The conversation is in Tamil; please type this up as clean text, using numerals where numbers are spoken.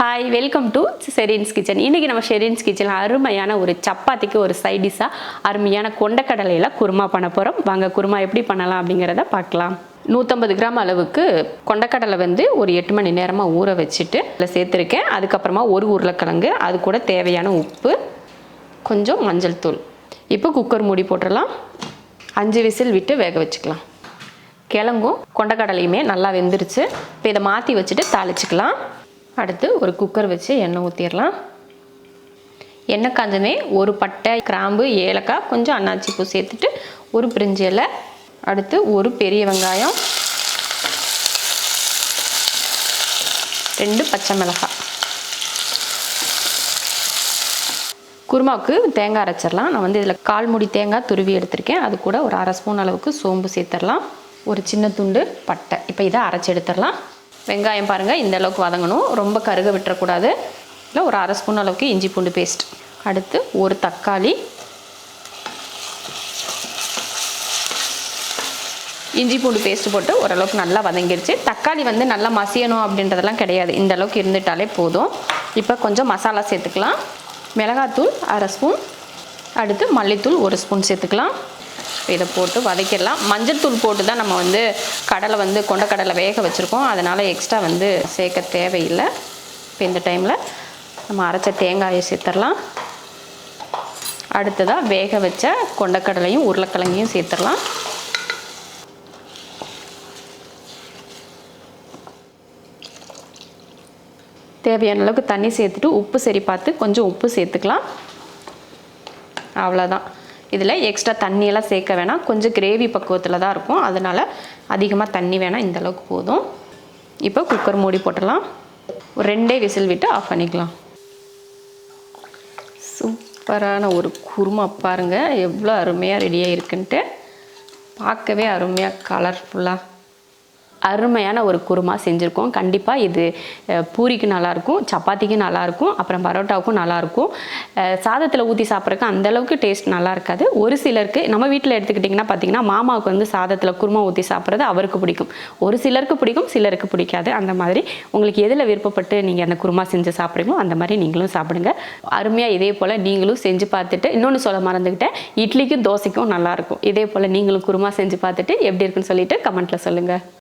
Hi, welcome to Shereen's kitchen. இன்றைக்கி நம்ம ஷெரீன்ஸ் கிச்சனில் அருமையான ஒரு சப்பாத்திக்கு ஒரு சைட் டிஷ்ஷாக அருமையான கொண்டக்கடலையில் குருமா பண்ண போகிறோம். வாங்க குருமா எப்படி பண்ணலாம் அப்படிங்கிறத பார்க்கலாம். 150 கிராம் அளவுக்கு கொண்டக்கடலை ஒரு 8 மணி நேரமாக ஊற வச்சுட்டு அதில் சேர்த்துருக்கேன். அதுக்கப்புறமா ஒரு உருளைக்கிழங்கு, அது கூட தேவையான உப்பு, கொஞ்சம் மஞ்சள் தூள். இப்போ குக்கர் மூடி போட்டுடலாம். 5 விசில் விட்டு வேக வச்சுக்கலாம். கிழங்கும் கொண்டக்கடலையுமே நல்லா வெந்துருச்சு. இப்போ இதை மாற்றி வச்சுட்டு தாளிச்சிக்கலாம். அடுத்து ஒரு குக்கர் வச்சு எண்ணெய் ஊற்றிடலாம். எண்ணெய் காஞ்சமே ஒரு பட்டை, கிராம்பு, ஏலக்காய், கொஞ்சம் அன்னாச்சி பூ சேர்த்துட்டு ஒரு பிரிஞ்சி இலை, அடுத்து ஒரு பெரிய வெங்காயம், 2 பச்சை மிளகாய். குருமாவுக்கு தேங்காய் அரைச்சிடலாம். நான் இதில் 1/4 மூடி தேங்காய் துருவி எடுத்திருக்கேன். அது கூட ஒரு 1/2 ஸ்பூன் அளவுக்கு சோம்பு சேர்த்துடலாம். ஒரு சின்ன துண்டு பட்டை. இப்போ இதை அரைச்சி எடுத்துடலாம். வெங்காயம் பாருங்கள், இந்த அளவுக்கு வதங்கணும், ரொம்ப கருக விட்டுறக்கூடாது. இல்லை ஒரு 1/2 ஸ்பூன் அளவுக்கு இஞ்சி பூண்டு பேஸ்ட். அடுத்து ஒரு தக்காளி, இஞ்சி பூண்டு பேஸ்ட்டு போட்டு ஓரளவுக்கு நல்லா வதங்கிடுச்சு. தக்காளி நல்லா மசியணும் அப்படின்றதெல்லாம் கிடையாது, இந்த அளவுக்கு இருந்துட்டாலே போதும். இப்போ கொஞ்சம் மசாலா சேர்த்துக்கலாம். மிளகாத்தூள் 1/2 ஸ்பூன், அடுத்து மல்லித்தூள் 1 ஸ்பூன் சேர்த்துக்கலாம். இதை போட்டு வதக்கிடலாம். மஞ்சள் தூள் போட்டு தான் நம்ம கடலை கொண்டக்கடலை வேக வச்சுருக்கோம், அதனால் எக்ஸ்ட்ரா சேர்க்க தேவையில்லை. இப்போ இந்த டைமில் நம்ம அரைச்ச தேங்காயை சேர்த்துடலாம். அடுத்ததாக வேக வச்ச கொண்டக்கடலையும் உருளைக்கிழங்கையும் சேர்த்துடலாம். தேவையான அளவுக்கு தண்ணி சேர்த்துட்டு உப்பு சரி பார்த்து கொஞ்சம் உப்பு சேர்த்துக்கலாம். அவ்வளோதான். இதில் எக்ஸ்ட்ரா தண்ணியெல்லாம் சேர்க்க வேணாம், கொஞ்சம் கிரேவி பக்குவத்தில் தான் இருக்கும், அதனால் அதிகமாக தண்ணி வேணாம், இந்தளவுக்கு போதும். இப்போ குக்கர் மூடி போட்டுடலாம். ஒரு 2 விசில் விட்டு ஆஃப் பண்ணிக்கலாம். சூப்பரான ஒரு குருமா பாருங்கள் எவ்வளோ அருமையாக ரெடியாக இருக்குன்ட்டு. பார்க்கவே அருமையாக கலர்ஃபுல்லாக அருமையான ஒரு குருமா செஞ்சுருக்கோம். கண்டிப்பாக இது பூரிக்கு நல்லாயிருக்கும், சப்பாத்திக்கு நல்லாயிருக்கும், அப்புறம் பரோட்டாவுக்கும் நல்லாயிருக்கும். சாதத்தில் ஊற்றி சாப்பிட்றதுக்கு அந்தளவுக்கு டேஸ்ட் நல்லா இருக்காது. ஒரு சிலருக்கு நம்ம வீட்டில் எடுத்துக்கிட்டிங்கன்னா பார்த்திங்கன்னா, மாமாவுக்கு சாதத்தில் குருமா ஊற்றி சாப்பிட்றது அவருக்கு பிடிக்கும். ஒரு சிலருக்கு பிடிக்கும், சிலருக்கு பிடிக்காது. அந்த மாதிரி உங்களுக்கு எதில் விருப்பப்பட்டு நீங்கள் அந்த குருமா செஞ்சு சாப்பிட்றீங்களோ அந்த மாதிரி நீங்களும் சாப்பிடுங்க. அருமையாக இதே போல் நீங்களும் செஞ்சு பார்த்துட்டு, இன்னொன்று சொல்ல மறந்துக்கிட்டேன், இட்லிக்கும் தோசைக்கும் நல்லாயிருக்கும். இதே போல் நீங்களும் குருமா செஞ்சு பார்த்துட்டு எப்படி இருக்குன்னு சொல்லிவிட்டு கமெண்ட்டில் சொல்லுங்கள்.